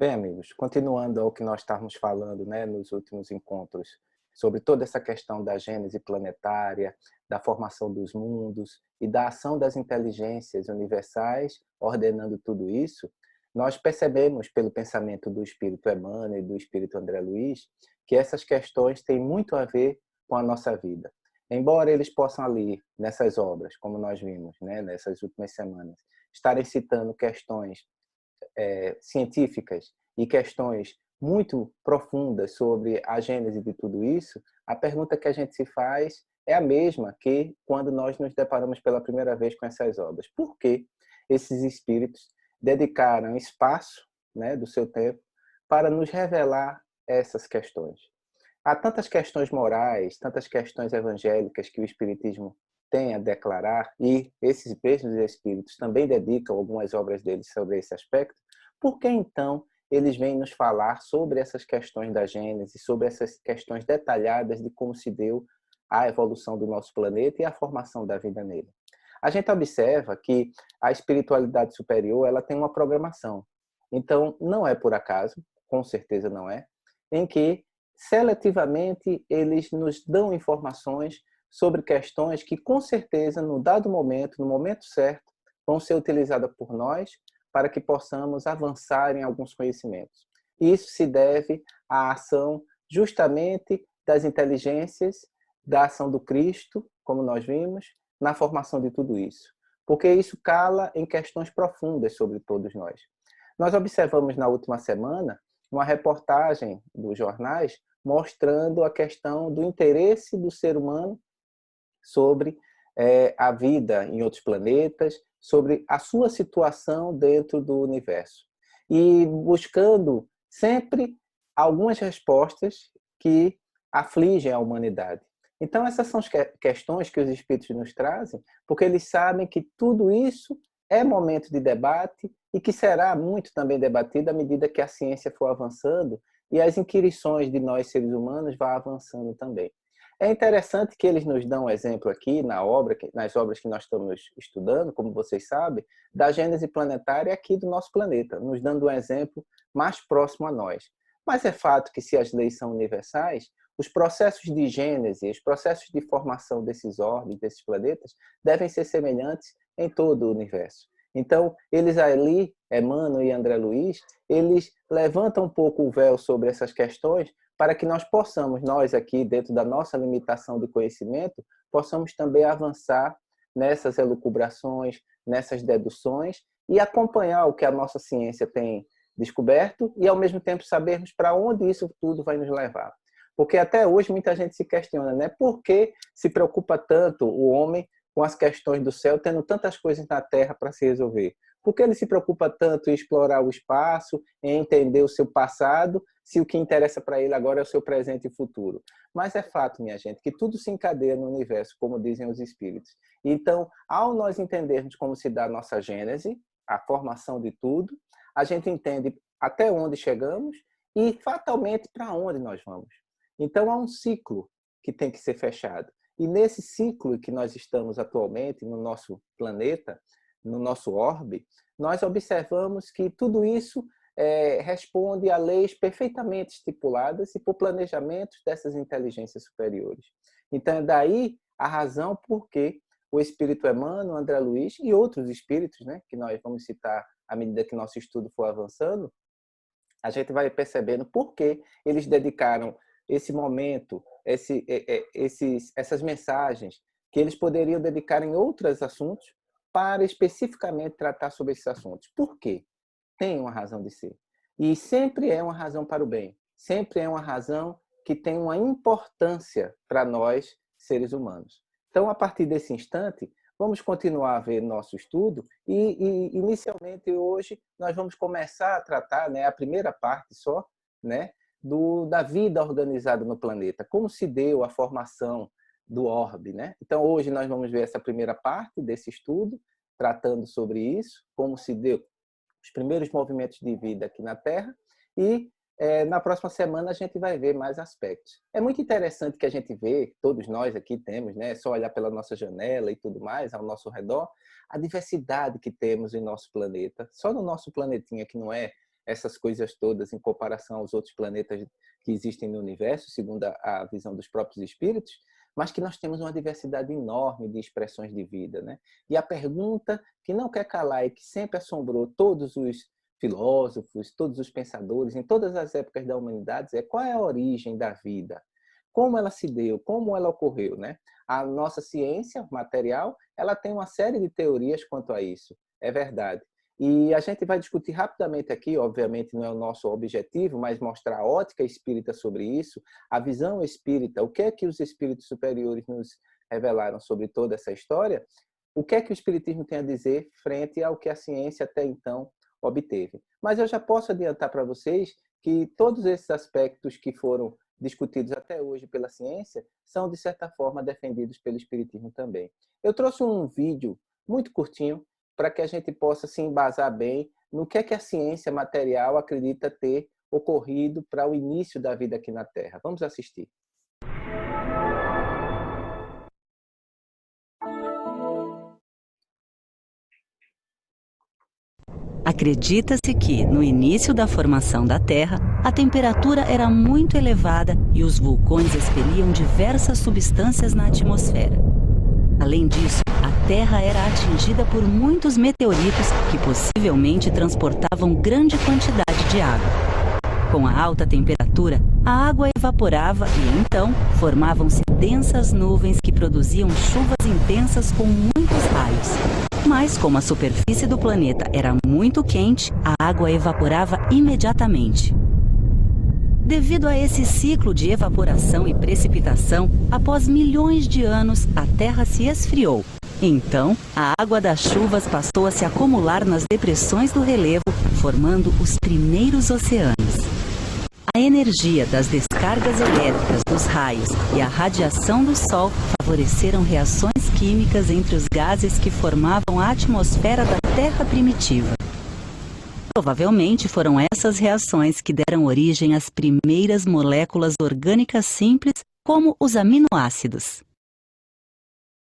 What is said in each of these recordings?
Bem, amigos, continuando ao que nós estávamos falando, né, nos últimos encontros, sobre toda essa questão da gênese planetária, da formação dos mundos e da ação das inteligências universais, ordenando tudo isso, nós percebemos pelo pensamento do espírito Emmanuel e do espírito André Luiz que essas questões têm muito a ver com a nossa vida. Embora eles possam ali, nessas obras, como nós vimos, né, nessas últimas semanas, estarem citando questões científicas e questões muito profundas sobre a gênese de tudo isso, a pergunta que a gente se faz é a mesma que quando nós nos deparamos pela primeira vez com essas obras. Por que esses espíritos dedicaram espaço, né, do seu tempo para nos revelar essas questões? Há tantas questões morais, tantas questões evangélicas que o Espiritismo tem a declarar, e esses mesmos espíritos também dedicam algumas obras deles sobre esse aspecto. Por que então eles vêm nos falar sobre essas questões da Gênese, sobre essas questões detalhadas de como se deu a evolução do nosso planeta e a formação da vida nele? A gente observa que a espiritualidade superior ela tem uma programação. Então, não é por acaso, com certeza não é, em que seletivamente eles nos dão informações sobre questões que, com certeza, no dado momento, no momento certo, vão ser utilizadas por nós para que possamos avançar em alguns conhecimentos. Isso se deve à ação justamente das inteligências, da ação do Cristo, como nós vimos, na formação de tudo isso. Porque isso cala em questões profundas sobre todos nós. Nós observamos na última semana uma reportagem dos jornais mostrando a questão do interesse do ser humano sobre a vida em outros planetas, sobre a sua situação dentro do universo. E buscando sempre algumas respostas que afligem a humanidade. Então, essas são as questões que os espíritos nos trazem, porque eles sabem que tudo isso é momento de debate e que será muito também debatido à medida que a ciência for avançando e as inquirições de nós, seres humanos, vão avançando também. É interessante que eles nos dão um exemplo aqui nas obras que nós estamos estudando, como vocês sabem, da gênese planetária aqui do nosso planeta, nos dando um exemplo mais próximo a nós. Mas é fato que, se as leis são universais, os processos de gênese, os processos de formação desses orbes, desses planetas, devem ser semelhantes em todo o universo. Então, eles ali, Emmanuel e André Luiz, eles levantam um pouco o véu sobre essas questões para que nós possamos, nós aqui, dentro da nossa limitação de conhecimento, possamos também avançar nessas elucubrações, nessas deduções e acompanhar o que a nossa ciência tem descoberto e, ao mesmo tempo, sabermos para onde isso tudo vai nos levar. Porque até hoje muita gente se questiona, né? Por que se preocupa tanto o homem com as questões do céu, tendo tantas coisas na Terra para se resolver? Por que ele se preocupa tanto em explorar o espaço, em entender o seu passado, se o que interessa para ele agora é o seu presente e futuro? Mas é fato, minha gente, que tudo se encadeia no universo, como dizem os espíritos. Então, ao nós entendermos como se dá a nossa gênese, a formação de tudo, a gente entende até onde chegamos e fatalmente para onde nós vamos. Então, há um ciclo que tem que ser fechado. E nesse ciclo que nós estamos atualmente no nosso planeta, no nosso orbe, nós observamos que tudo isso responde a leis perfeitamente estipuladas e por planejamentos dessas inteligências superiores. Então, é daí a razão por que o espírito Emmanuel, André Luiz e outros espíritos, né, que nós vamos citar à medida que nosso estudo for avançando, a gente vai percebendo por que eles dedicaram esse momento, essas mensagens que eles poderiam dedicar em outros assuntos para especificamente tratar sobre esses assuntos. Por quê? Tem uma razão de ser. E sempre é uma razão para o bem. Sempre é uma razão que tem uma importância para nós, seres humanos. Então, a partir desse instante, vamos continuar a ver nosso estudo e inicialmente, hoje, nós vamos começar a tratar, né, a primeira parte só, né, da vida organizada no planeta, como se deu a formação do orbe, né? Então, hoje nós vamos ver essa primeira parte desse estudo, tratando sobre isso, como se deu os primeiros movimentos de vida aqui na Terra, e na próxima semana a gente vai ver mais aspectos. É muito interessante que a gente vê, todos nós aqui temos, né, só olhar pela nossa janela e tudo mais, ao nosso redor, a diversidade que temos em nosso planeta. Só no nosso planetinha, que não é essas coisas todas em comparação aos outros planetas que existem no universo, segundo a visão dos próprios espíritos, mas que nós temos uma diversidade enorme de expressões de vida, né? E a pergunta que não quer calar e que sempre assombrou todos os filósofos, todos os pensadores, em todas as épocas da humanidade, é: qual é a origem da vida? Como ela se deu? Como ela ocorreu, né? A nossa ciência material, ela tem uma série de teorias quanto a isso, é verdade. E a gente vai discutir rapidamente aqui, obviamente não é o nosso objetivo, mas mostrar a ótica espírita sobre isso, a visão espírita, o que é que os espíritos superiores nos revelaram sobre toda essa história, o que é que o espiritismo tem a dizer frente ao que a ciência até então obteve. Mas eu já posso adiantar para vocês que todos esses aspectos que foram discutidos até hoje pela ciência são, de certa forma, defendidos pelo espiritismo também. Eu trouxe um vídeo muito curtinho para que a gente possa se embasar bem no que é que a ciência material acredita ter ocorrido para o início da vida aqui na Terra. Vamos assistir. Acredita-se que, no início da formação da Terra, a temperatura era muito elevada e os vulcões expeliam diversas substâncias na atmosfera. Além disso, a Terra era atingida por muitos meteoritos que possivelmente transportavam grande quantidade de água. Com a alta temperatura, a água evaporava e, então, formavam-se densas nuvens que produziam chuvas intensas com muitos raios. Mas, como a superfície do planeta era muito quente, a água evaporava imediatamente. Devido a esse ciclo de evaporação e precipitação, após milhões de anos, a Terra se esfriou. Então, a água das chuvas passou a se acumular nas depressões do relevo, formando os primeiros oceanos. A energia das descargas elétricas dos raios e a radiação do Sol favoreceram reações químicas entre os gases que formavam a atmosfera da Terra primitiva. Provavelmente foram essas reações que deram origem às primeiras moléculas orgânicas simples, como os aminoácidos.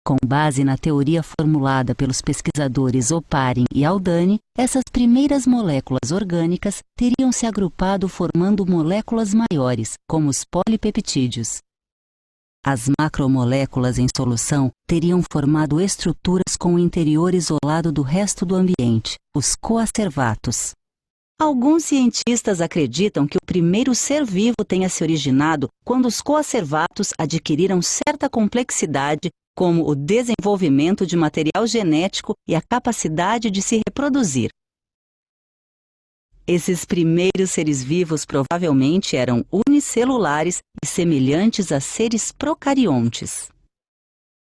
Com base na teoria formulada pelos pesquisadores Oparin e Haldane, essas primeiras moléculas orgânicas teriam se agrupado formando moléculas maiores, como os polipeptídeos. As macromoléculas em solução teriam formado estruturas com o interior isolado do resto do ambiente, os coacervatos. Alguns cientistas acreditam que o primeiro ser vivo tenha se originado quando os coacervatos adquiriram certa complexidade, como o desenvolvimento de material genético e a capacidade de se reproduzir. Esses primeiros seres vivos provavelmente eram unicelulares e semelhantes a seres procariontes.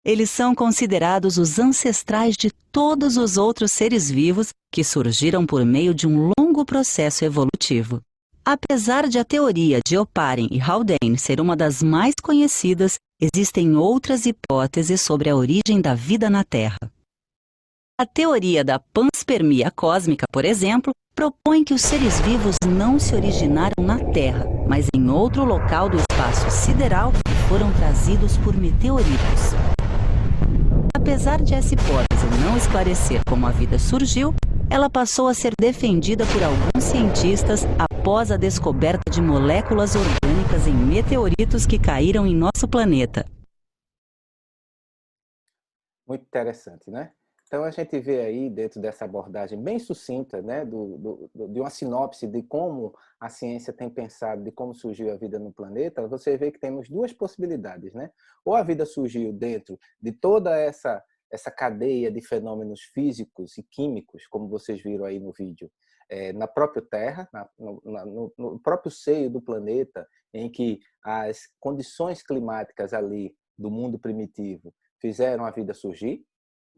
Eles são considerados os ancestrais de todos os outros seres vivos que surgiram por meio de um longo processo evolutivo. Apesar de a teoria de Oparin e Haldane ser uma das mais conhecidas, existem outras hipóteses sobre a origem da vida na Terra. A teoria da panspermia cósmica, por exemplo, propõe que os seres vivos não se originaram na Terra, mas em outro local do espaço sideral e foram trazidos por meteoritos. Apesar de essa hipótese não esclarecer como a vida surgiu, ela passou a ser defendida por alguns cientistas após a descoberta de moléculas orgânicas em meteoritos que caíram em nosso planeta. Muito interessante, né? Então a gente vê aí, dentro dessa abordagem bem sucinta, né, de uma sinopse de como a ciência tem pensado, de como surgiu a vida no planeta, você vê que temos duas possibilidades, né? Ou a vida surgiu dentro de toda essa cadeia de fenômenos físicos e químicos, como vocês viram aí no vídeo, na própria Terra, no próprio seio do planeta, em que as condições climáticas ali do mundo primitivo fizeram a vida surgir.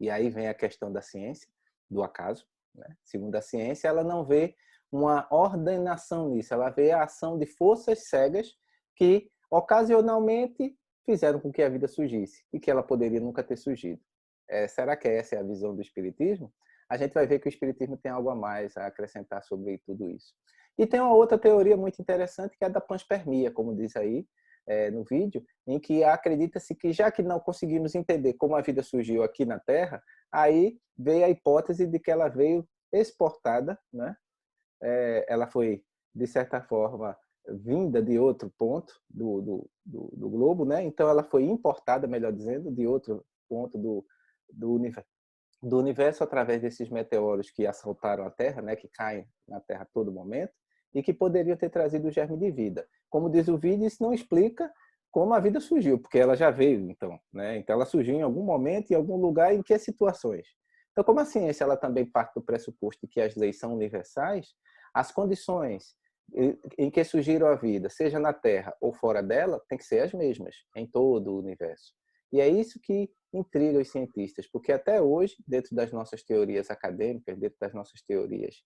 E aí vem a questão da ciência, do acaso, né? Segundo a ciência, ela não vê uma ordenação nisso, ela vê a ação de forças cegas que ocasionalmente fizeram com que a vida surgisse e que ela poderia nunca ter surgido. Será que essa é a visão do Espiritismo? A gente vai ver que o Espiritismo tem algo a mais a acrescentar sobre tudo isso. E tem uma outra teoria muito interessante, que é a da panspermia, como diz aí no vídeo, em que acredita-se que, já que não conseguimos entender como a vida surgiu aqui na Terra, aí veio a hipótese de que ela veio exportada, né, ela foi, de certa forma, vinda de outro ponto do globo, né? Então ela foi importada, melhor dizendo, de outro ponto do universo através desses meteoros que assaltaram a Terra, né? Que caem na Terra a todo momento e que poderiam ter trazido o germe de vida. Como diz o vídeo, isso não explica como a vida surgiu, porque ela já veio, então, né? Então ela surgiu em algum momento, em algum lugar, em que situações? Então, como a ciência ela também parte do pressuposto de que as leis são universais, as condições em que surgiram a vida, seja na Terra ou fora dela, tem que ser as mesmas em todo o universo. E é isso que intriga os cientistas, porque até hoje, dentro das nossas teorias acadêmicas, dentro das nossas teorias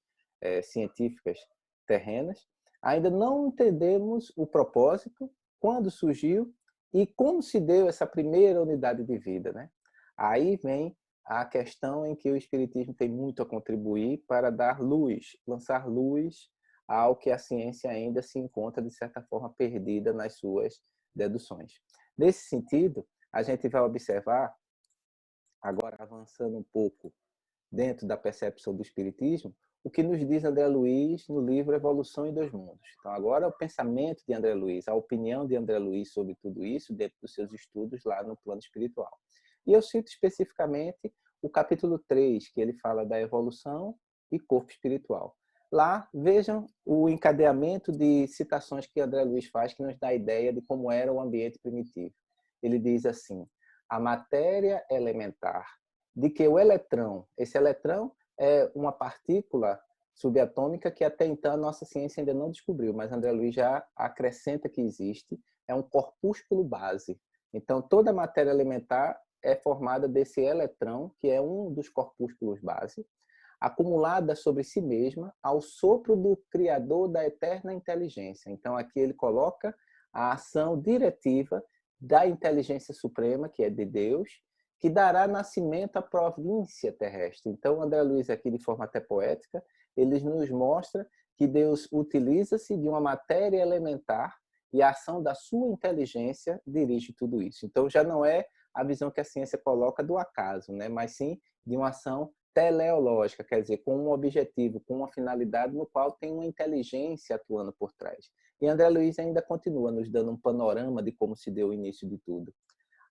científicas terrenas, ainda não entendemos o propósito, quando surgiu e como se deu essa primeira unidade de vida, né? Aí vem a questão em que o Espiritismo tem muito a contribuir para dar luz, lançar luz ao que a ciência ainda se encontra, de certa forma, perdida nas suas deduções. Nesse sentido, a gente vai observar, agora avançando um pouco dentro da percepção do Espiritismo, o que nos diz André Luiz no livro Evolução em Dois Mundos. Então, agora o pensamento de André Luiz, a opinião de André Luiz sobre tudo isso dentro dos seus estudos lá no plano espiritual. E eu cito especificamente o capítulo 3, que ele fala da evolução e corpo espiritual. Lá, vejam o encadeamento de citações que André Luiz faz, que nos dá a ideia de como era o ambiente primitivo. Ele diz assim: a matéria elementar, de que o eletrão, esse eletrão é uma partícula subatômica que até então a nossa ciência ainda não descobriu, mas André Luiz já acrescenta que existe, é um corpúsculo base. Então, toda a matéria elementar é formada desse eletrão, que é um dos corpúsculos base, acumulada sobre si mesma ao sopro do Criador da eterna inteligência. Então, aqui ele coloca a ação diretiva da inteligência suprema, que é de Deus, que dará nascimento à província terrestre. Então, André Luiz, aqui de forma até poética, ele nos mostra que Deus utiliza-se de uma matéria elementar e a ação da sua inteligência dirige tudo isso. Então, já não é a visão que a ciência coloca do acaso, né? Mas sim de uma ação teleológica, quer dizer, com um objetivo, com uma finalidade no qual tem uma inteligência atuando por trás. E André Luiz ainda continua nos dando um panorama de como se deu o início de tudo.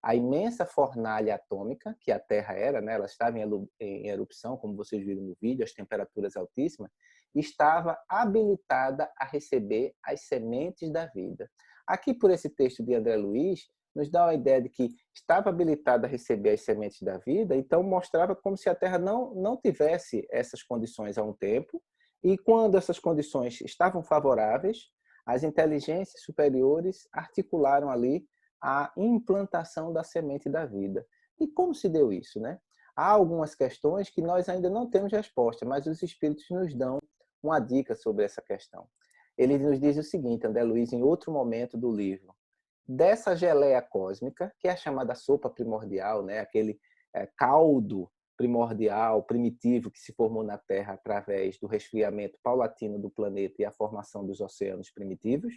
A imensa fornalha atômica, que a Terra era, né, ela estava em erupção, como vocês viram no vídeo, as temperaturas altíssimas, estava habilitada a receber as sementes da vida. Aqui, por esse texto de André Luiz, nos dá uma ideia de que estava habilitada a receber as sementes da vida, então mostrava como se a Terra não tivesse essas condições há um tempo, e quando essas condições estavam favoráveis, as inteligências superiores articularam ali a implantação da semente da vida. E como se deu isso, né? Há algumas questões que nós ainda não temos resposta, mas os espíritos nos dão uma dica sobre essa questão. Ele nos diz o seguinte, André Luiz, em outro momento do livro: dessa geleia cósmica, que é a chamada sopa primordial, né? Aquele caldo primordial, primitivo, que se formou na Terra através do resfriamento paulatino do planeta e a formação dos oceanos primitivos,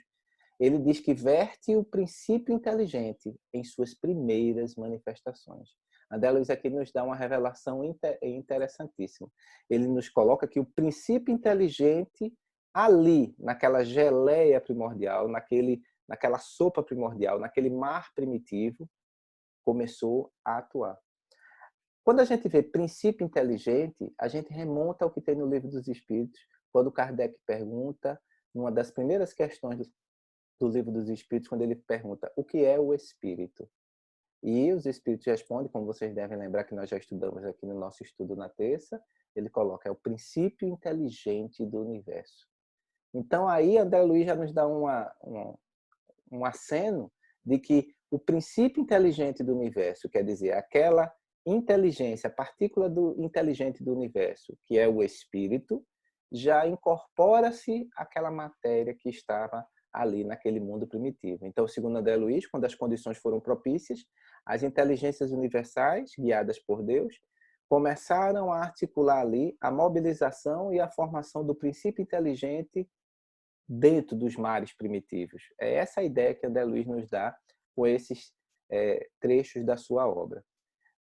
ele diz que verte o princípio inteligente em suas primeiras manifestações. André Luiz aqui nos dá uma revelação interessantíssima. Ele nos coloca que o princípio inteligente ali, naquela geleia primordial, naquela sopa primordial, naquele mar primitivo, começou a atuar. Quando a gente vê princípio inteligente, a gente remonta ao que tem no Livro dos Espíritos, quando Kardec pergunta, uma das primeiras questões do Livro dos Espíritos, quando ele pergunta o que é o espírito. E os espíritos respondem, como vocês devem lembrar que nós já estudamos aqui no nosso estudo na terça, ele coloca, é o princípio inteligente do universo. Então aí André Luiz já nos dá um aceno de que o princípio inteligente do universo, quer dizer, aquela inteligência, a partícula inteligente do universo, que é o espírito, já incorpora-se àquela matéria que estava ali naquele mundo primitivo. Então, segundo André Luiz, quando as condições foram propícias, as inteligências universais, guiadas por Deus, começaram a articular ali a mobilização e a formação do princípio inteligente dentro dos mares primitivos. É essa a ideia que André Luiz nos dá com esses trechos da sua obra.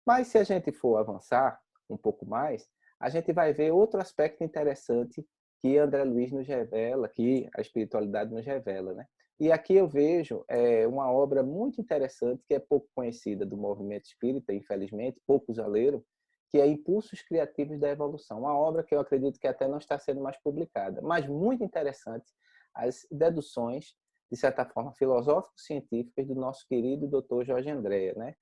Mas se a gente for avançar um pouco mais, a gente vai ver outro aspecto interessante que André Luiz nos revela, que a espiritualidade nos revela, né? E aqui eu vejo uma obra muito interessante, que é pouco conhecida do movimento espírita, infelizmente, poucos a leram, que é Impulsos Criativos da Evolução. Uma obra que eu acredito que até não está sendo mais publicada, mas muito interessante, as deduções, de certa forma, filosófico-científicas do nosso querido Dr. Jorge Andréa, né?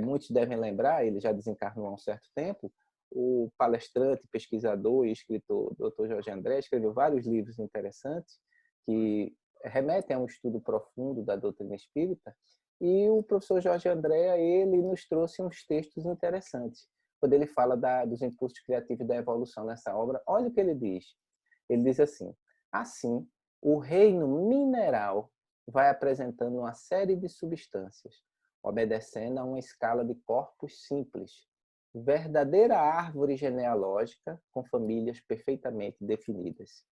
Muitos devem lembrar, ele já desencarnou há um certo tempo, o palestrante, pesquisador e escritor Dr. Jorge Andréa escreveu vários livros interessantes que remetem a um estudo profundo da doutrina espírita, e o professor Jorge Andréa, ele nos trouxe uns textos interessantes. Quando ele fala dos impulsos criativos da evolução nessa obra, olha o que ele diz. Ele diz assim, o reino mineral vai apresentando uma série de substâncias, obedecendo a uma escala de corpos simples, verdadeira árvore genealógica com famílias perfeitamente definidas.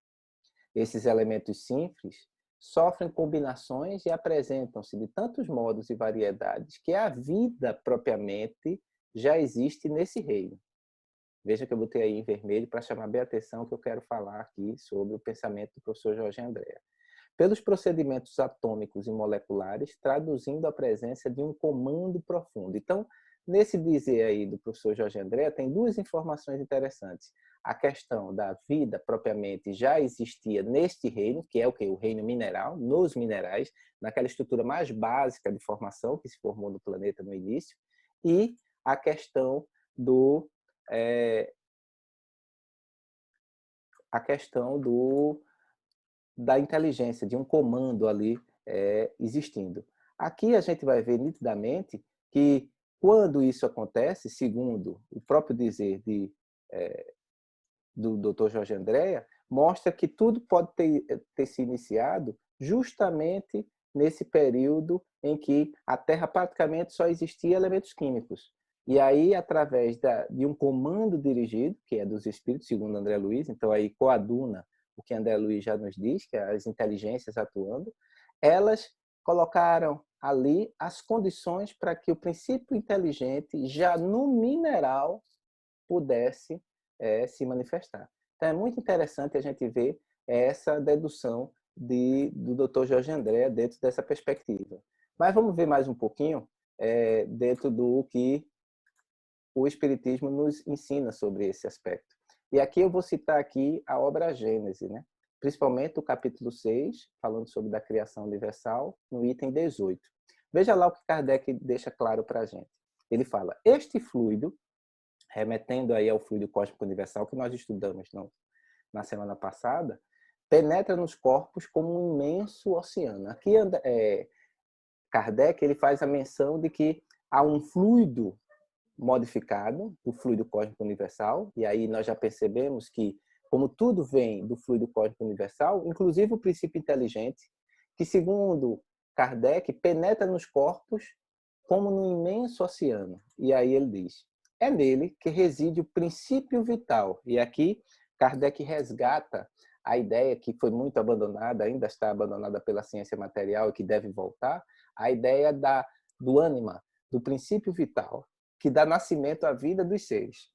Esses elementos simples sofrem combinações e apresentam-se de tantos modos e variedades que a vida propriamente já existe nesse reino. Veja que eu botei aí em vermelho para chamar bem a atenção que eu quero falar aqui sobre o pensamento do professor Jorge Andréa. Pelos procedimentos atômicos e moleculares, traduzindo a presença de um comando profundo. Então, nesse dizer aí do professor Jorge Andréa, tem duas informações interessantes. A questão da vida propriamente já existia neste reino, que é o quê? O reino mineral, nos minerais, naquela estrutura mais básica de formação que se formou no planeta no início, e a questão da inteligência, de um comando ali existindo. Aqui a gente vai ver nitidamente que quando isso acontece, segundo o próprio dizer do Dr. Jorge Andréa, mostra que tudo pode ter se iniciado justamente nesse período em que a Terra praticamente só existia elementos químicos. E aí, através de um comando dirigido, que é dos espíritos, segundo André Luiz, então aí coaduna o que André Luiz já nos diz, que é as inteligências atuando, elas colocaram ali as condições para que o princípio inteligente, já no mineral, pudesse se manifestar. Então, é muito interessante a gente ver essa dedução do Dr. Jorge Andréa dentro dessa perspectiva. Mas vamos ver mais um pouquinho dentro do que o Espiritismo nos ensina sobre esse aspecto. E aqui eu vou citar aqui a obra Gênese, né? Principalmente o capítulo 6, falando sobre a criação universal, no item 18. Veja lá o que Kardec deixa claro para a gente. Ele fala, este fluido, remetendo aí ao fluido cósmico universal que nós estudamos na semana passada, penetra nos corpos como um imenso oceano. Aqui Kardec ele faz a menção de que há um fluido modificado, o fluido cósmico universal, e aí nós já percebemos que, como tudo vem do fluido cósmico universal, inclusive o princípio inteligente, que segundo Kardec, penetra nos corpos como num imenso oceano. E aí ele diz, é nele que reside o princípio vital. E aqui Kardec resgata a ideia que foi muito abandonada, ainda está abandonada pela ciência material e que deve voltar, a ideia do ânima, do princípio vital, que dá nascimento à vida dos seres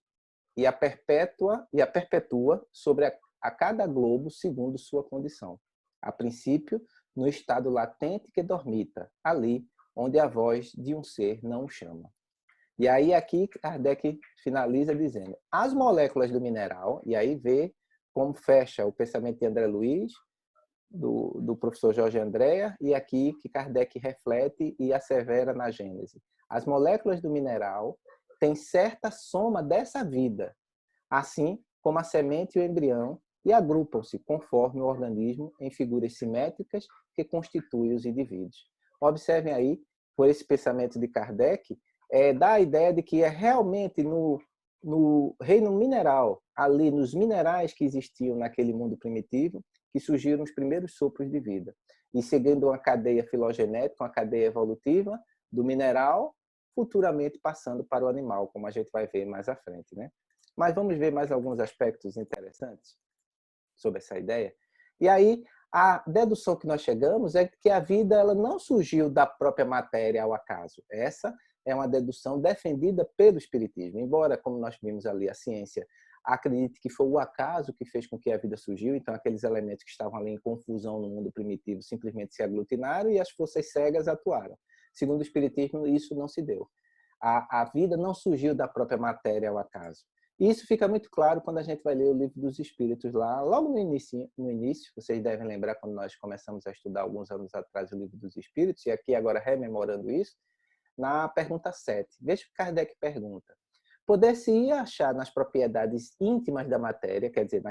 e a perpetua sobre a cada globo segundo sua condição. A princípio, no estado latente que dormita, ali onde a voz de um ser não o chama. E aí aqui Kardec finaliza dizendo, as moléculas do mineral, e aí vê como fecha o pensamento de André Luiz, do professor Jorge Andréa, e aqui que Kardec reflete e assevera na Gênese. As moléculas do mineral têm certa soma dessa vida, assim como a semente e o embrião, e agrupam-se conforme o organismo em figuras simétricas que constituem os indivíduos. Observem aí, por esse pensamento de Kardec, dá a ideia de que é realmente no reino mineral, ali nos minerais que existiam naquele mundo primitivo, que surgiram os primeiros sopros de vida. E seguindo uma cadeia filogenética, uma cadeia evolutiva do mineral, futuramente passando para o animal, como a gente vai ver mais à frente, né? Mas vamos ver mais alguns aspectos interessantes sobre essa ideia. E aí, a dedução que nós chegamos é que a vida ela não surgiu da própria matéria ao acaso. Essa é uma dedução defendida pelo Espiritismo. Embora, como nós vimos ali, a ciência acredite que foi o acaso que fez com que a vida surgiu, então aqueles elementos que estavam ali em confusão no mundo primitivo simplesmente se aglutinaram e as forças cegas atuaram. Segundo o Espiritismo, isso não se deu. A vida não surgiu da própria matéria ao acaso. E isso fica muito claro quando a gente vai ler o Livro dos Espíritos lá, logo no início, vocês devem lembrar quando nós começamos a estudar alguns anos atrás o Livro dos Espíritos, e aqui agora rememorando isso, na pergunta 7. Veja o que Kardec pergunta. Poder-se-ia achar nas propriedades íntimas da matéria, quer dizer,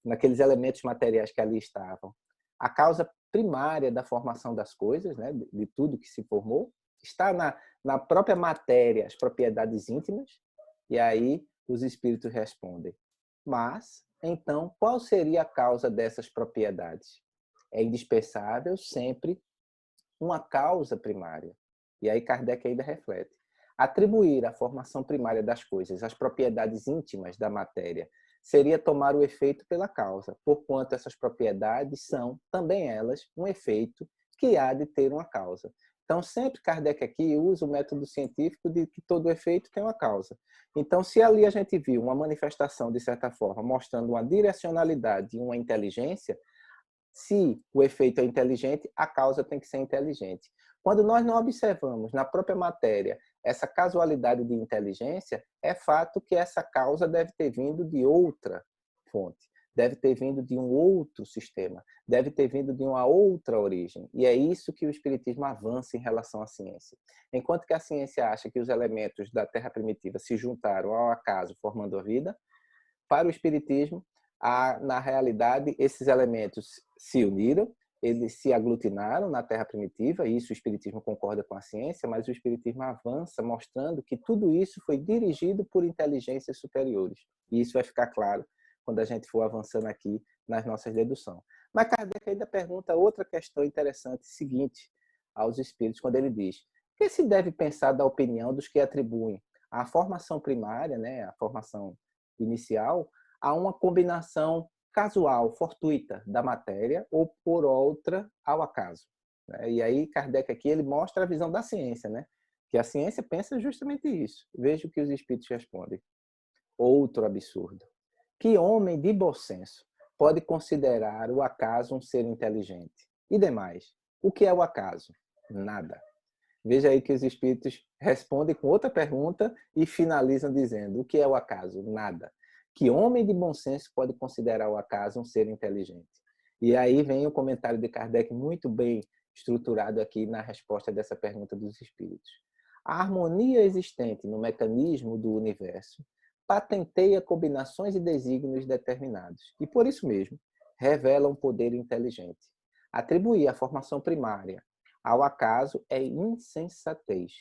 naqueles elementos materiais que ali estavam, a causa primária da formação das coisas, né, de tudo que se formou? Está na própria matéria as propriedades íntimas? E aí os espíritos respondem. Mas, então, qual seria a causa dessas propriedades? É indispensável sempre uma causa primária. E aí Kardec ainda reflete. Atribuir a formação primária das coisas às propriedades íntimas da matéria seria tomar o efeito pela causa, porquanto essas propriedades são, também elas, um efeito que há de ter uma causa. Então, sempre Kardec aqui usa o método científico de que todo efeito tem uma causa. Então, se ali a gente viu uma manifestação, de certa forma, mostrando uma direcionalidade e uma inteligência, se o efeito é inteligente, a causa tem que ser inteligente. Quando nós não observamos na própria matéria essa casualidade de inteligência, é fato que essa causa deve ter vindo de outra fonte, deve ter vindo de um outro sistema, deve ter vindo de uma outra origem. E é isso que o Espiritismo avança em relação à ciência. Enquanto que a ciência acha que os elementos da Terra primitiva se juntaram ao acaso formando a vida, para o Espiritismo, na realidade, esses elementos se uniram, eles se aglutinaram na Terra primitiva, e isso o Espiritismo concorda com a ciência, mas o Espiritismo avança mostrando que tudo isso foi dirigido por inteligências superiores. E isso vai ficar claro quando a gente for avançando aqui nas nossas deduções. Mas Kardec ainda pergunta outra questão interessante, seguinte, aos espíritos, quando ele diz: o que se deve pensar da opinião dos que atribuem a formação primária, né, a formação inicial, a uma combinação casual, fortuita da matéria ou por outra ao acaso? E aí Kardec aqui ele mostra a visão da ciência, né? Que a ciência pensa justamente isso. Veja o que os espíritos respondem. Outro absurdo. Que homem de bom senso pode considerar o acaso um ser inteligente? E demais, o que é o acaso? Nada. Veja aí que os espíritos respondem com outra pergunta e finalizam dizendo: o que é o acaso? Nada. Que homem de bom senso pode considerar o acaso um ser inteligente? E aí vem o comentário de Kardec muito bem estruturado aqui na resposta dessa pergunta dos espíritos. A harmonia existente no mecanismo do universo patenteia combinações e desígnios determinados e, por isso mesmo, revela um poder inteligente. Atribuir a formação primária ao acaso é insensatez,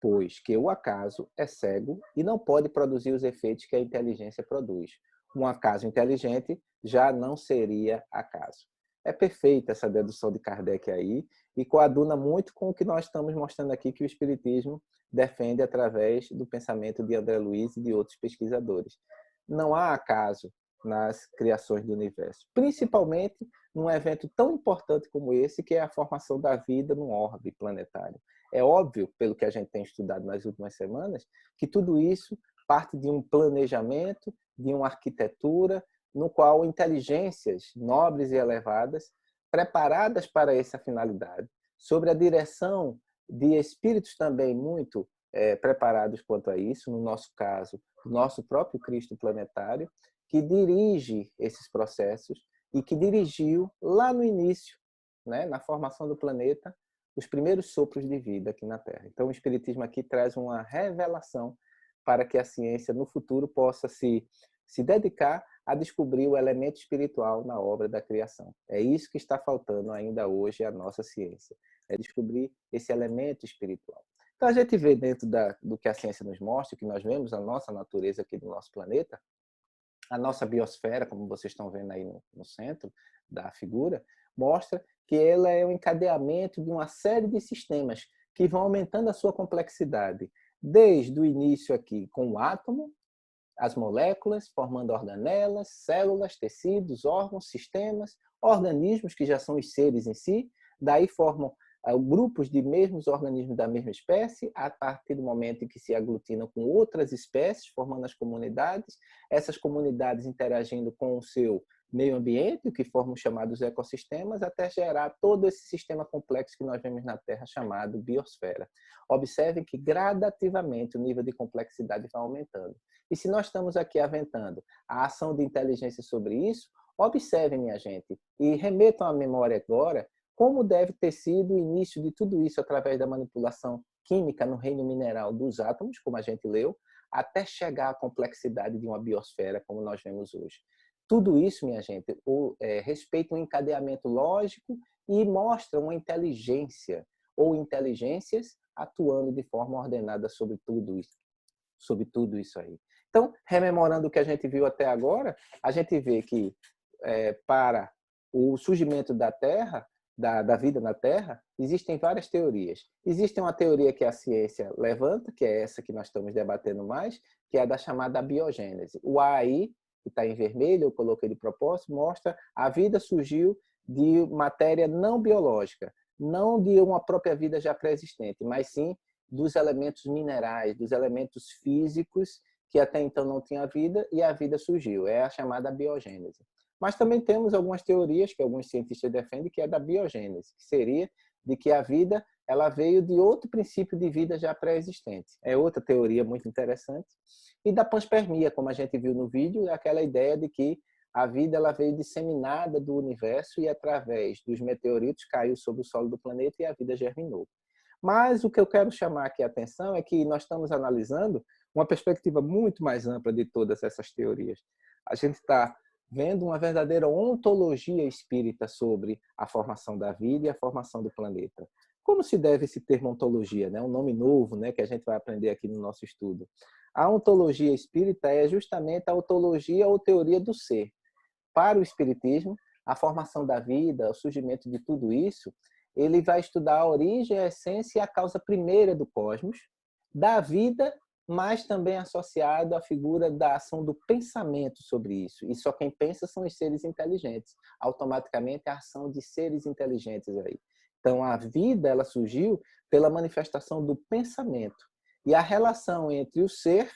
pois que o acaso é cego e não pode produzir os efeitos que a inteligência produz. Um acaso inteligente já não seria acaso. É perfeita essa dedução de Kardec aí e coaduna muito com o que nós estamos mostrando aqui que o Espiritismo defende através do pensamento de André Luiz e de outros pesquisadores. Não há acaso nas criações do universo, principalmente num evento tão importante como esse, que é a formação da vida num orbe planetário. É óbvio, pelo que a gente tem estudado nas últimas semanas, que tudo isso parte de um planejamento, de uma arquitetura, no qual inteligências nobres e elevadas, preparadas para essa finalidade, sob a direção de espíritos também muito preparados quanto a isso, no nosso caso, o nosso próprio Cristo planetário, que dirige esses processos e que dirigiu lá no início, né, na formação do planeta, os primeiros sopros de vida aqui na Terra. Então, o Espiritismo aqui traz uma revelação para que a ciência, no futuro, possa se dedicar a descobrir o elemento espiritual na obra da criação. É isso que está faltando ainda hoje à nossa ciência, é descobrir esse elemento espiritual. Então, a gente vê dentro do que a ciência nos mostra, que nós vemos a nossa natureza aqui do nosso planeta, a nossa biosfera, como vocês estão vendo aí no centro da figura, mostra que ela é um encadeamento de uma série de sistemas que vão aumentando a sua complexidade, desde o início aqui com o átomo, as moléculas, formando organelas, células, tecidos, órgãos, sistemas, organismos, que já são os seres em si, daí formam grupos de mesmos organismos da mesma espécie, a partir do momento em que se aglutinam com outras espécies, formando as comunidades, essas comunidades interagindo com o seu meio ambiente, o que formam os chamados ecossistemas, até gerar todo esse sistema complexo que nós vemos na Terra, chamado biosfera. Observem que gradativamente o nível de complexidade vai aumentando. E se nós estamos aqui aventando a ação de inteligência sobre isso, observem, minha gente, e remetam à memória agora como deve ter sido o início de tudo isso através da manipulação química no reino mineral dos átomos, como a gente leu, até chegar à complexidade de uma biosfera, como nós vemos hoje. Tudo isso, minha gente, respeita um encadeamento lógico e mostra uma inteligência ou inteligências atuando de forma ordenada sobre tudo isso aí. Então, rememorando o que a gente viu até agora, a gente vê que para o surgimento da Terra, da vida na Terra, existem várias teorias. Existe uma teoria que a ciência levanta, que é essa que nós estamos debatendo mais, que é a da chamada biogênese. O A aí, que está em vermelho, eu coloquei de propósito, mostra a vida surgiu de matéria não biológica, não de uma própria vida já pré-existente, mas sim dos elementos minerais, dos elementos físicos que até então não tinha vida e a vida surgiu. É a chamada biogênese. Mas também temos algumas teorias que alguns cientistas defendem, que é da biogênese, que seria de que a vida ela veio de outro princípio de vida já pré-existente. É outra teoria muito interessante. E da panspermia, como a gente viu no vídeo, é aquela ideia de que a vida ela veio disseminada do universo e através dos meteoritos caiu sobre o solo do planeta e a vida germinou. Mas o que eu quero chamar aqui a atenção é que nós estamos analisando uma perspectiva muito mais ampla de todas essas teorias. A gente está vendo uma verdadeira ontologia espírita sobre a formação da vida e a formação do planeta. Como se deve esse termo ontologia, né? Um nome novo, né, que a gente vai aprender aqui no nosso estudo. A ontologia espírita é justamente a ontologia ou teoria do ser. Para o espiritismo, a formação da vida, o surgimento de tudo isso, ele vai estudar a origem, a essência e a causa primeira do cosmos, da vida, mas também associado à figura da ação do pensamento sobre isso. E só quem pensa são os seres inteligentes. Automaticamente, a ação de seres inteligentes aí. Então, a vida ela surgiu pela manifestação do pensamento. E a relação entre o ser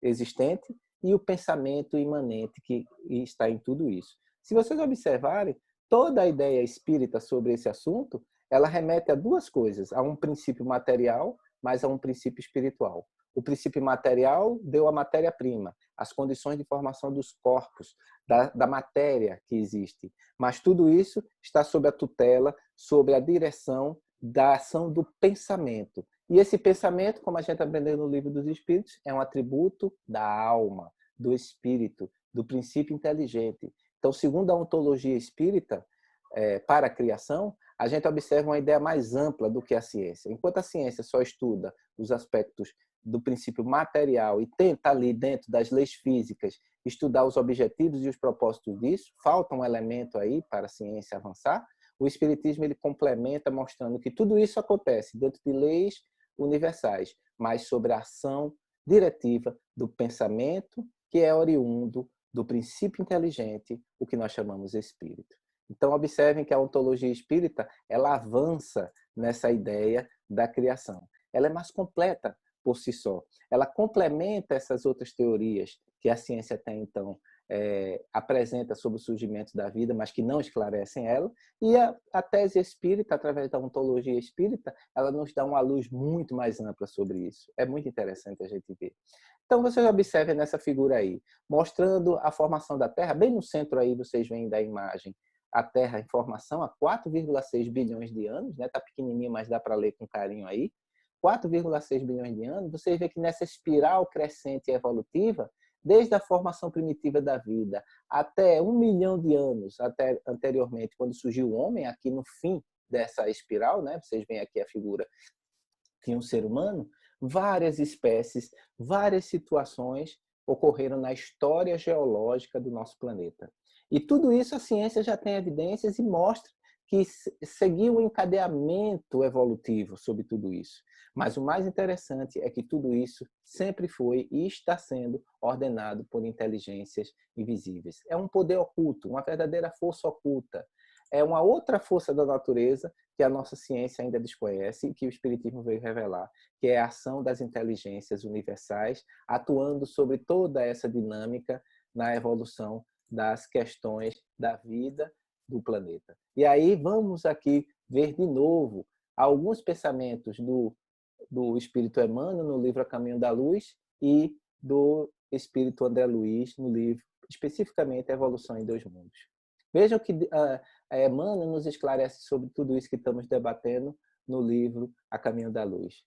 existente e o pensamento imanente que está em tudo isso. Se vocês observarem, toda a ideia espírita sobre esse assunto, ela remete a duas coisas, a um princípio material, mas a um princípio espiritual. O princípio material deu a matéria-prima, as condições de formação dos corpos, da matéria que existe. Mas tudo isso está sob a tutela, sob a direção da ação do pensamento. E esse pensamento, como a gente aprendeu no Livro dos Espíritos, é um atributo da alma, do espírito, do princípio inteligente. Então, segundo a ontologia espírita, para a criação, a gente observa uma ideia mais ampla do que a ciência. Enquanto a ciência só estuda os aspectos do princípio material e tenta ali dentro das leis físicas estudar os objetivos e os propósitos disso, falta um elemento aí para a ciência avançar. O espiritismo ele complementa mostrando que tudo isso acontece dentro de leis universais, mas sobre a ação diretiva do pensamento que é oriundo do princípio inteligente, o que nós chamamos espírito. Então, observem que a ontologia espírita ela avança nessa ideia da criação. Ela é mais completa por si só. Ela complementa essas outras teorias que a ciência até então apresenta sobre o surgimento da vida, mas que não esclarecem ela. E a tese espírita, através da ontologia espírita, ela nos dá uma luz muito mais ampla sobre isso. É muito interessante a gente ver. Então, vocês observem nessa figura aí, mostrando a formação da Terra. Bem no centro aí, vocês veem da imagem a Terra em formação há 4,6 bilhões de anos, né? Tá pequenininho, mas dá para ler com carinho aí. 4,6 bilhões de anos, você vê que nessa espiral crescente e evolutiva, desde a formação primitiva da vida até 1 milhão de anos até anteriormente, quando surgiu o homem, aqui no fim dessa espiral, né? Vocês veem aqui a figura de um ser humano, várias espécies, várias situações ocorreram na história geológica do nosso planeta. E tudo isso a ciência já tem evidências e mostra que seguiu um encadeamento evolutivo sobre tudo isso. Mas o mais interessante é que tudo isso sempre foi e está sendo ordenado por inteligências invisíveis. É um poder oculto, uma verdadeira força oculta. é uma outra força da natureza que a nossa ciência ainda desconhece e que o Espiritismo veio revelar, que é a ação das inteligências universais atuando sobre toda essa dinâmica na evolução das questões da vida do planeta. E aí vamos aqui ver de novo alguns pensamentos do Espírito Emmanuel no livro A Caminho da Luz e do Espírito André Luiz no livro, especificamente, A Evolução em Dois Mundos. Vejam que Emmanuel nos esclarece sobre tudo isso que estamos debatendo no livro A Caminho da Luz.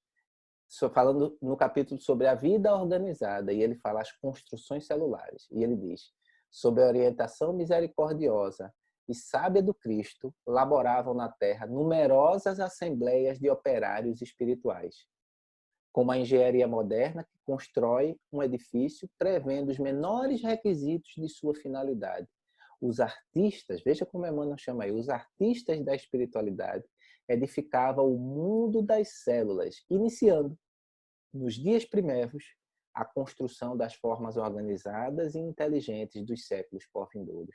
Falando no capítulo sobre a vida organizada, e ele fala as construções celulares, e ele diz: sob a orientação misericordiosa e sábia do Cristo, laboravam na Terra numerosas assembleias de operários espirituais, como a engenharia moderna que constrói um edifício prevendo os menores requisitos de sua finalidade. Os artistas, veja como Emmanuel chama aí, os artistas da espiritualidade edificavam o mundo das células, iniciando, nos dias primeiros, a construção das formas organizadas e inteligentes dos séculos pós-vindouros.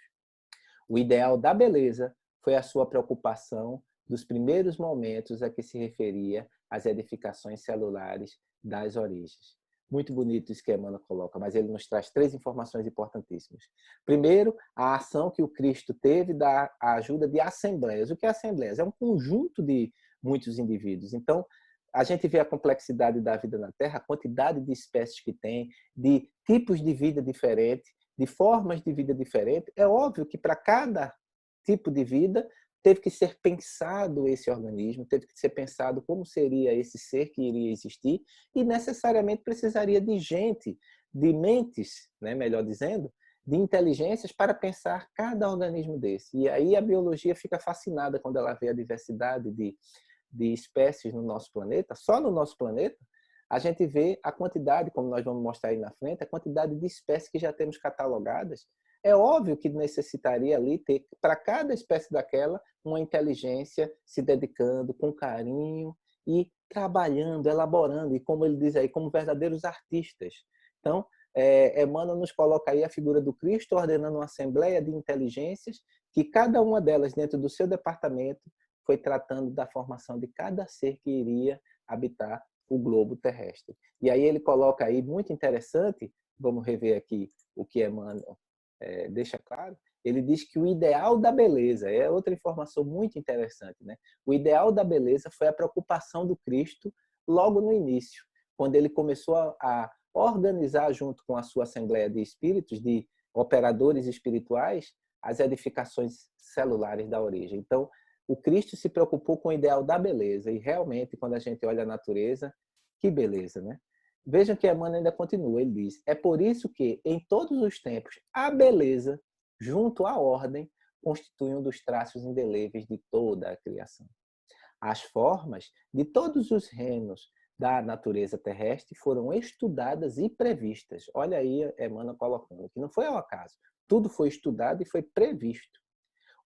O ideal da beleza foi a sua preocupação dos primeiros momentos a que se referia às edificações celulares das origens. Muito bonito isso que Emmanuel coloca, mas ele nos traz 3 informações importantíssimas. Primeiro, a ação que o Cristo teve da ajuda de assembleias. O que é assembleias? É um conjunto de muitos indivíduos. Então, a gente vê a complexidade da vida na Terra, a quantidade de espécies que tem, de tipos de vida diferentes, de formas de vida diferentes. É óbvio que para cada tipo de vida teve que ser pensado esse organismo, teve que ser pensado como seria esse ser que iria existir e necessariamente precisaria de gente, de mentes, né, melhor dizendo, de inteligências para pensar cada organismo desse. E aí a biologia fica fascinada quando ela vê a diversidade de espécies no nosso planeta. Só no nosso planeta a gente vê a quantidade, como nós vamos mostrar aí na frente, a quantidade de espécies que já temos catalogadas. É óbvio que necessitaria ali ter, para cada espécie daquela, uma inteligência se dedicando com carinho e trabalhando, elaborando, e como ele diz aí, como verdadeiros artistas. Então, Emmanuel nos coloca aí a figura do Cristo ordenando uma assembleia de inteligências que cada uma delas, dentro do seu departamento, foi tratando da formação de cada ser que iria habitar o globo terrestre. E aí ele coloca aí, muito interessante, vamos rever aqui o que Emmanuel deixa claro, ele diz que o ideal da beleza, é outra informação muito interessante, né? O ideal da beleza foi a preocupação do Cristo logo no início, quando ele começou a organizar junto com a sua assembleia de espíritos, de operadores espirituais, as edificações celulares da origem. Então, o Cristo se preocupou com o ideal da beleza e realmente, quando a gente olha a natureza, que beleza, né? Vejam que Emmanuel ainda continua, ele diz: é por isso que, em todos os tempos, a beleza, junto à ordem, constitui um dos traços indeléveis de toda a criação. As formas de todos os reinos da natureza terrestre foram estudadas e previstas. Olha aí Emmanuel colocando, que não foi ao acaso. Tudo foi estudado e foi previsto.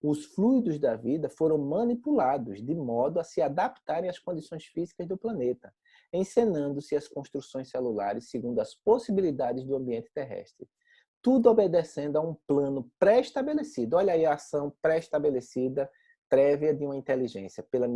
Os fluidos da vida foram manipulados de modo a se adaptarem às condições físicas do planeta, encenando-se as construções celulares segundo as possibilidades do ambiente terrestre. Tudo obedecendo a um plano pré-estabelecido. Olha aí a ação pré-estabelecida, prévia de uma inteligência, pela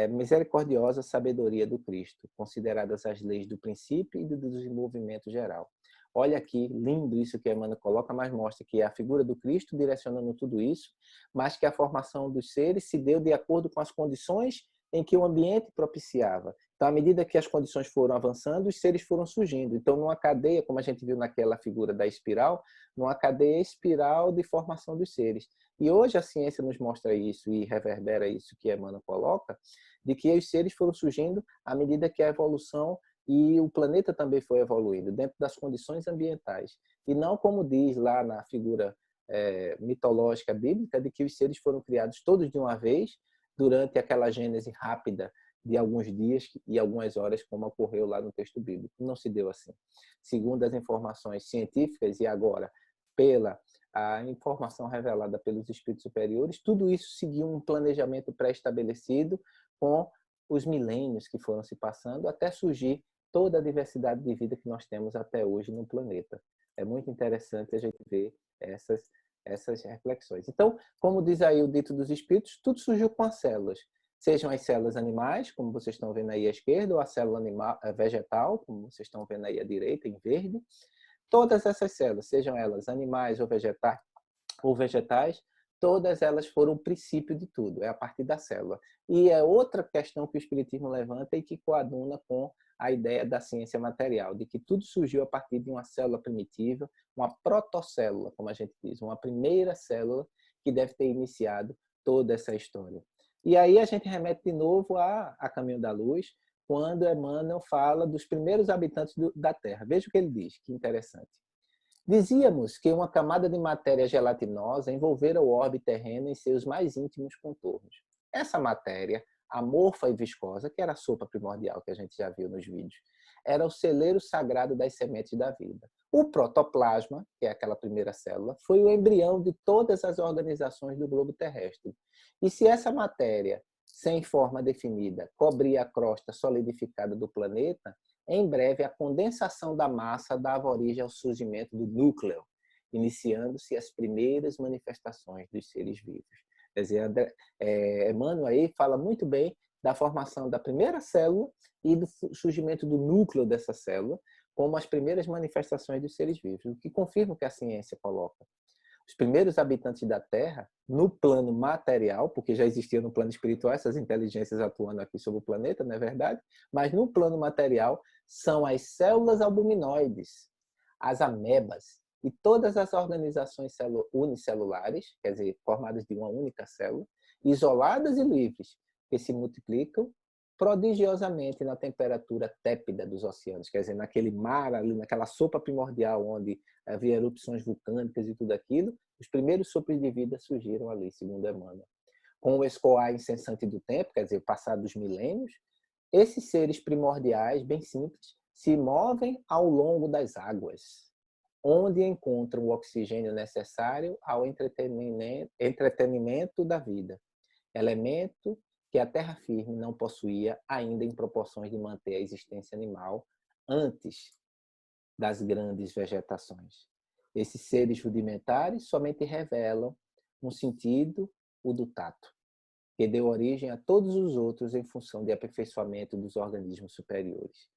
misericordiosa sabedoria do Cristo, consideradas as leis do princípio e do desenvolvimento geral. Olha aqui, lindo isso que a Emmanuel coloca, mas mostra que é a figura do Cristo direcionando tudo isso, mas que a formação dos seres se deu de acordo com as condições em que o ambiente propiciava. Então, à medida que as condições foram avançando, os seres foram surgindo. Então, numa cadeia, como a gente viu naquela figura da espiral, numa cadeia espiral de formação dos seres. E hoje a ciência nos mostra isso e reverbera isso que Emmanuel coloca, de que os seres foram surgindo à medida que a evolução e o planeta também foi evoluindo, dentro das condições ambientais. E não como diz lá na figura mitológica bíblica, de que os seres foram criados todos de uma vez, durante aquela gênese rápida de alguns dias e algumas horas, como ocorreu lá no texto bíblico. Não se deu assim. Segundo as informações científicas e agora pela a informação revelada pelos espíritos superiores, tudo isso seguiu um planejamento pré-estabelecido com os milênios que foram se passando até surgir toda a diversidade de vida que nós temos até hoje no planeta. É muito interessante a gente ver essas essas reflexões. Então, como diz aí o Dito dos Espíritos, tudo surgiu com as células. Sejam as células animais, como vocês estão vendo aí à esquerda, ou a célula animal, vegetal, como vocês estão vendo aí à direita, em verde. Todas essas células, sejam elas animais ou vegetais, todas elas foram o princípio de tudo, é a partir da célula. E é outra questão que o Espiritismo levanta e que coaduna com a ideia da ciência material, de que tudo surgiu a partir de uma célula primitiva, uma protocélula, como a gente diz, uma primeira célula que deve ter iniciado toda essa história. E aí a gente remete de novo a Caminho da Luz, quando Emmanuel fala dos primeiros habitantes da Terra. Veja o que ele diz, que interessante. Dizíamos que uma camada de matéria gelatinosa envolvera o orbe terreno em seus mais íntimos contornos. Essa matéria, amorfa e viscosa, que era a sopa primordial que a gente já viu nos vídeos, era o celeiro sagrado das sementes da vida. O protoplasma, que é aquela primeira célula, foi o embrião de todas as organizações do globo terrestre. E se essa matéria, sem forma definida, cobria a crosta solidificada do planeta, em breve a condensação da massa dava origem ao surgimento do núcleo, iniciando-se as primeiras manifestações dos seres vivos. Quer dizer, Emmanuel aí fala muito bem da formação da primeira célula e do surgimento do núcleo dessa célula, como as primeiras manifestações dos seres vivos, o que confirma o que a ciência coloca. Os primeiros habitantes da Terra, no plano material, porque já existia no plano espiritual essas inteligências atuando aqui sobre o planeta, não é verdade? Mas no plano material são as células albuminoides, as amebas e todas as organizações unicelulares, quer dizer, formadas de uma única célula, isoladas e livres, que se multiplicam prodigiosamente na temperatura tépida dos oceanos, quer dizer, naquele mar ali, naquela sopa primordial onde havia erupções vulcânicas e tudo aquilo, os primeiros sopros de vida surgiram ali, segundo Emmanuel. Com o escoar incessante do tempo, quer dizer, o passar dos milênios, esses seres primordiais, bem simples, se movem ao longo das águas, onde encontram o oxigênio necessário ao entretenimento da vida, elemento que a terra firme não possuía ainda em proporções de manter a existência animal antes das grandes vegetações. Esses seres rudimentares somente revelam um sentido, o do tato, que deu origem a todos os outros em função de aperfeiçoamento dos organismos superiores.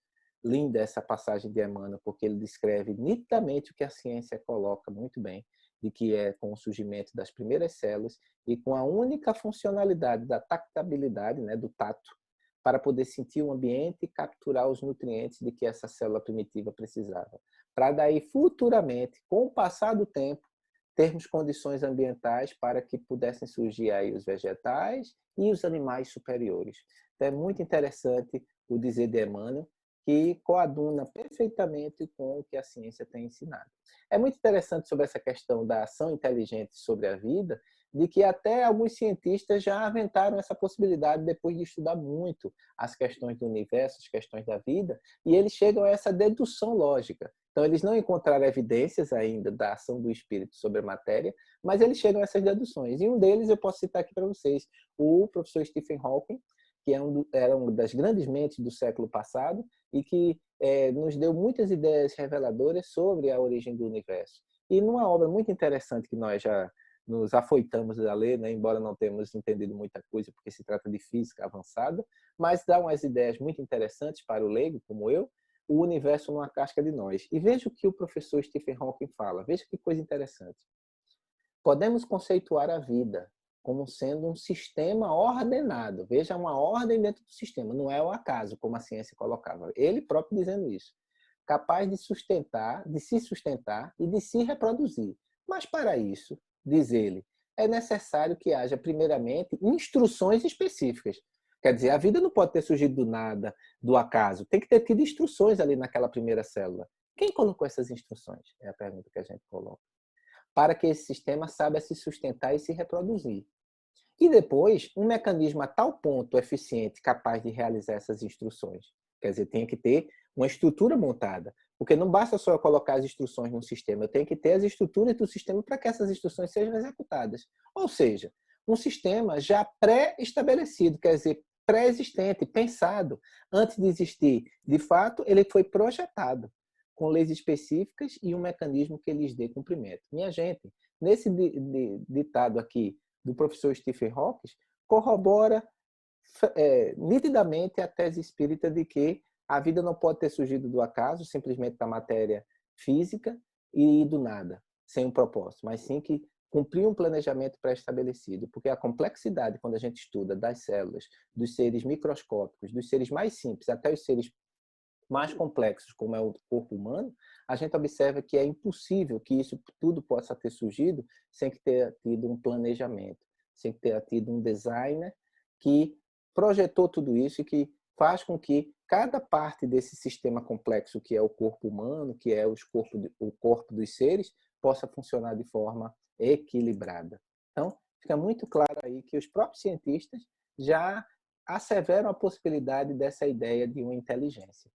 Linda essa passagem de Emmanuel, porque ele descreve nitidamente o que a ciência coloca muito bem, de que é com o surgimento das primeiras células e com a única funcionalidade da tactabilidade, né, do tato, para poder sentir o ambiente e capturar os nutrientes de que essa célula primitiva precisava. Para daí, futuramente, com o passar do tempo, termos condições ambientais para que pudessem surgir aí os vegetais e os animais superiores. Então, é muito interessante o dizer de Emmanuel, que coaduna perfeitamente com o que a ciência tem ensinado. É muito interessante sobre essa questão da ação inteligente sobre a vida, de que até alguns cientistas já aventaram essa possibilidade depois de estudar muito as questões do universo, as questões da vida, e eles chegam a essa dedução lógica. Então, eles não encontraram evidências ainda da ação do espírito sobre a matéria, mas eles chegam a essas deduções. E um deles eu posso citar aqui para vocês, o professor Stephen Hawking, que era uma das grandes mentes do século passado e que nos deu muitas ideias reveladoras sobre a origem do universo. E numa obra muito interessante que nós já nos afoitamos a ler, né, embora não tenhamos entendido muita coisa, porque se trata de física avançada, mas dá umas ideias muito interessantes para o leigo, como eu, o universo numa casca de nós. E veja o que o professor Stephen Hawking fala, veja que coisa interessante. Podemos conceituar a vida como sendo um sistema ordenado. Veja, uma ordem dentro do sistema, não é o acaso, como a ciência colocava. Ele próprio dizendo isso. Capaz de se sustentar e de se reproduzir. Mas para isso, diz ele, é necessário que haja, primeiramente, instruções específicas. Quer dizer, a vida não pode ter surgido do nada, do acaso. Tem que ter tido instruções ali naquela primeira célula. Quem colocou essas instruções? É a pergunta que a gente coloca. Para que esse sistema saiba se sustentar e se reproduzir. E depois, um mecanismo a tal ponto eficiente, capaz de realizar essas instruções. Quer dizer, tem que ter uma estrutura montada. Porque não basta só eu colocar as instruções no sistema, eu tenho que ter as estruturas do sistema para que essas instruções sejam executadas. Ou seja, um sistema já pré-estabelecido, quer dizer, pré-existente, pensado. Antes de existir, de fato, ele foi projetado com leis específicas e um mecanismo que lhes dê cumprimento. Minha gente, nesse ditado aqui do professor Stephen Hawking, corrobora nitidamente a tese espírita de que a vida não pode ter surgido do acaso, simplesmente da matéria física e do nada, sem um propósito, mas sim que cumprir um planejamento pré-estabelecido, porque a complexidade, quando a gente estuda das células, dos seres microscópicos, dos seres mais simples até os seres mais complexos, como é o corpo humano, a gente observa que é impossível que isso tudo possa ter surgido sem que tenha tido um planejamento, sem que tenha tido um designer que projetou tudo isso e que faz com que cada parte desse sistema complexo que é o corpo humano, que é o corpo dos seres, possa funcionar de forma equilibrada. Então, fica muito claro aí que os próprios cientistas já asseveram a possibilidade dessa ideia de uma inteligência.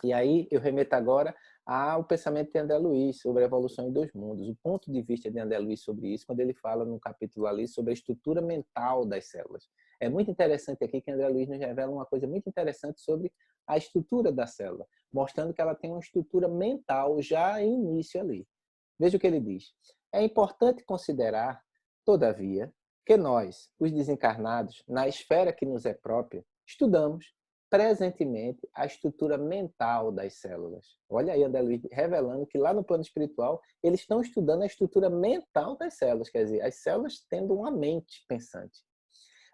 E aí eu remeto agora ao pensamento de André Luiz sobre a evolução em dois mundos. O ponto de vista de André Luiz sobre isso, quando ele fala num capítulo ali sobre a estrutura mental das células. É muito interessante aqui que André Luiz nos revela uma coisa muito interessante sobre a estrutura da célula, mostrando que ela tem uma estrutura mental já em início ali. Veja o que ele diz. É importante considerar, todavia, que nós, os desencarnados, na esfera que nos é própria, estudamos presentemente a estrutura mental das células. Olha aí André Luiz revelando que lá no plano espiritual eles estão estudando a estrutura mental das células, quer dizer, as células tendo uma mente pensante,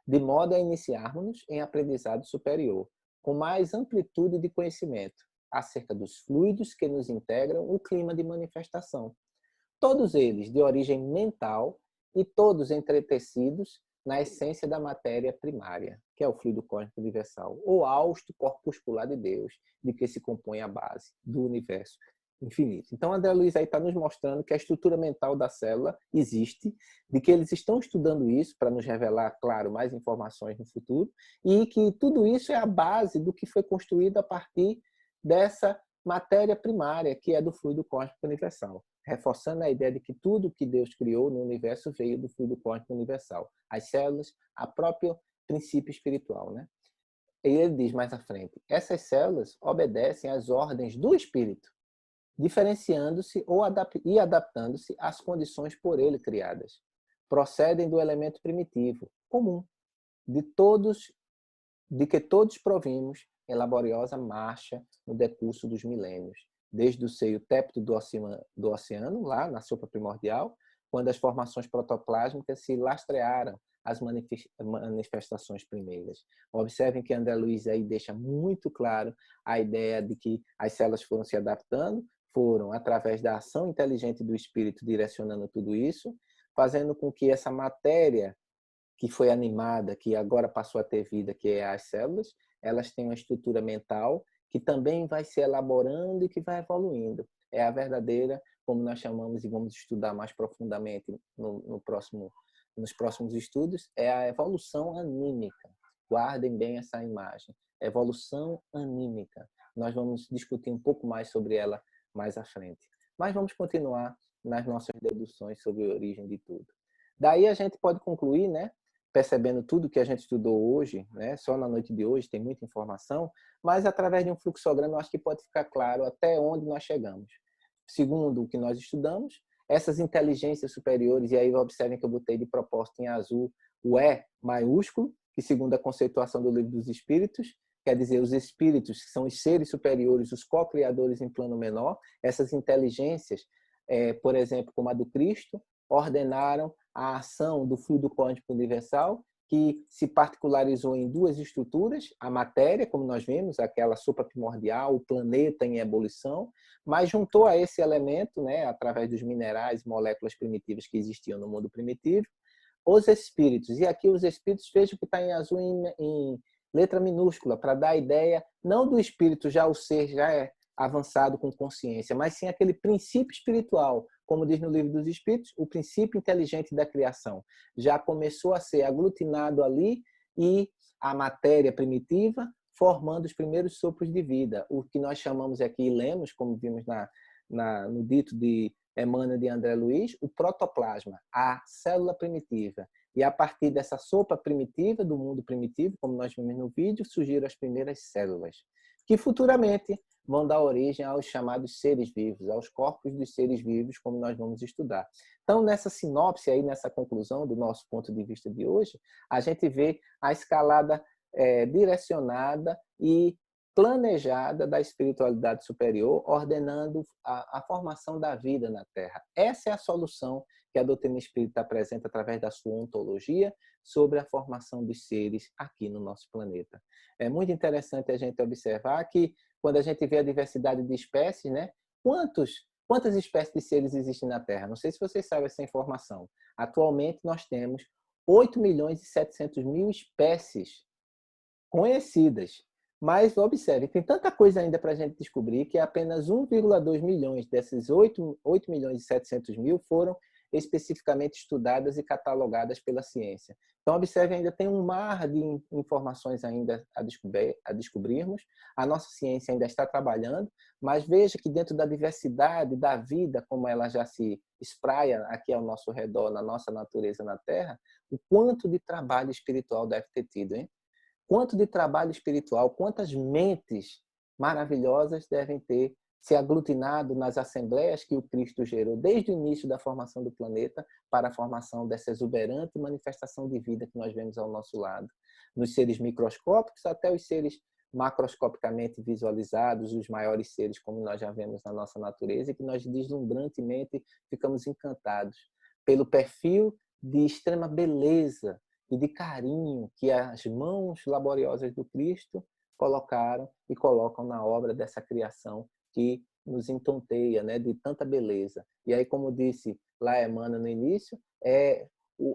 de modo a iniciarmos-nos em aprendizado superior, com mais amplitude de conhecimento acerca dos fluidos que nos integram o clima de manifestação. Todos eles de origem mental e todos entretecidos na essência da matéria primária, que é o fluido cósmico universal, ou hausto corpuscular de Deus, de que se compõe a base do universo infinito. Então, André Luiz aí está nos mostrando que a estrutura mental da célula existe, de que eles estão estudando isso para nos revelar, claro, mais informações no futuro, e que tudo isso é a base do que foi construído a partir dessa matéria primária, que é do fluido cósmico universal, reforçando a ideia de que tudo que Deus criou no universo veio do fluido cósmico universal. As células, a próprio princípio espiritual, né? E ele diz mais à frente, essas células obedecem às ordens do espírito, diferenciando-se e adaptando-se às condições por ele criadas. Procedem do elemento primitivo, comum, de que todos provimos em laboriosa marcha no decurso dos milênios, desde o seio tépito do oceano, lá na sopa primordial, quando as formações protoplásmicas se lastrearam às manifestações primeiras. Observem que André Luiz aí deixa muito claro a ideia de que as células foram se adaptando, foram através da ação inteligente do espírito direcionando tudo isso, fazendo com que essa matéria que foi animada, que agora passou a ter vida, que é as células, elas têm uma estrutura mental que também vai se elaborando e que vai evoluindo. É a verdadeira, como nós chamamos e vamos estudar mais profundamente nos próximos estudos, é a evolução anímica. Guardem bem essa imagem. Evolução anímica. Nós vamos discutir um pouco mais sobre ela mais à frente. Mas vamos continuar nas nossas deduções sobre a origem de tudo. Daí a gente pode concluir, né, percebendo tudo que a gente estudou hoje, né, só na noite de hoje tem muita informação, mas através de um fluxograma eu acho que pode ficar claro até onde nós chegamos. Segundo o que nós estudamos, essas inteligências superiores, e aí observem que eu botei de propósito em azul o E maiúsculo, que segundo a conceituação do Livro dos Espíritos, quer dizer, os espíritos, que são os seres superiores, os co-criadores em plano menor, essas inteligências, por exemplo, como a do Cristo, ordenaram a ação do fluido cósmico universal, que se particularizou em duas estruturas, a matéria, como nós vimos, aquela sopa primordial, o planeta em ebulição, mas juntou a esse elemento, né, através dos minerais, moléculas primitivas que existiam no mundo primitivo, os espíritos. E aqui os espíritos, vejam que está em azul em letra minúscula, para dar a ideia, não do espírito já o ser, já é avançado com consciência, mas sim aquele princípio espiritual, como diz no Livro dos Espíritos, o princípio inteligente da criação. Já começou a ser aglutinado ali e a matéria primitiva formando os primeiros sopros de vida. O que nós chamamos aqui, e lemos, como vimos no dito de Emmanuel de André Luiz, o protoplasma, a célula primitiva. E a partir dessa sopa primitiva, do mundo primitivo, como nós vimos no vídeo, surgiram as primeiras células. que futuramente vão dar origem aos chamados seres vivos, aos corpos dos seres vivos, como nós vamos estudar. Então, nessa sinopse aí, nessa conclusão do nosso ponto de vista de hoje, a gente vê a escalada direcionada e planejada da espiritualidade superior, ordenando a formação da vida na Terra. Essa é a solução que a doutrina espírita apresenta através da sua ontologia sobre a formação dos seres aqui no nosso planeta. É muito interessante a gente observar que, quando a gente vê a diversidade de espécies, né, quantas espécies de seres existem na Terra? Não sei se vocês sabem essa informação. Atualmente, nós temos 8.700.000 espécies conhecidas. Mas, observe, tem tanta coisa ainda para a gente descobrir que apenas 1,2 milhões desses 8.700.000 foram especificamente estudadas e catalogadas pela ciência. Então, observe, ainda tem um mar de informações ainda a descobrirmos. A nossa ciência ainda está trabalhando, mas veja que dentro da diversidade da vida, como ela já se espraia aqui ao nosso redor, na nossa natureza na Terra, o quanto de trabalho espiritual deve ter tido, hein? Quanto de trabalho espiritual, quantas mentes maravilhosas devem ter se aglutinado nas assembleias que o Cristo gerou desde o início da formação do planeta para a formação dessa exuberante manifestação de vida que nós vemos ao nosso lado. Nos seres microscópicos até os seres macroscopicamente visualizados, os maiores seres como nós já vemos na nossa natureza e que nós deslumbrantemente ficamos encantados pelo perfil de extrema beleza e de carinho que as mãos laboriosas do Cristo colocaram e colocam na obra dessa criação que nos entonteia, né, de tanta beleza. E aí, como disse lá Emmanuel no início,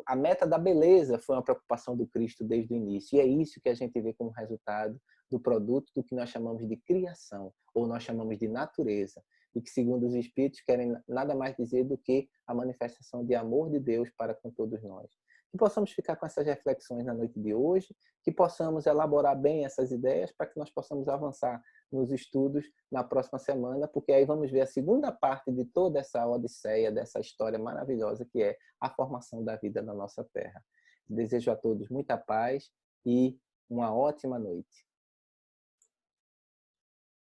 a meta da beleza foi uma preocupação do Cristo desde o início. E é isso que a gente vê como resultado do produto do que nós chamamos de criação, ou nós chamamos de natureza, e que, segundo os Espíritos, querem nada mais dizer do que a manifestação de amor de Deus para com todos nós. Que possamos ficar com essas reflexões na noite de hoje, que possamos elaborar bem essas ideias para que nós possamos avançar nos estudos na próxima semana, porque aí vamos ver a segunda parte de toda essa odisseia, dessa história maravilhosa que é a formação da vida na nossa Terra. Desejo a todos muita paz e uma ótima noite.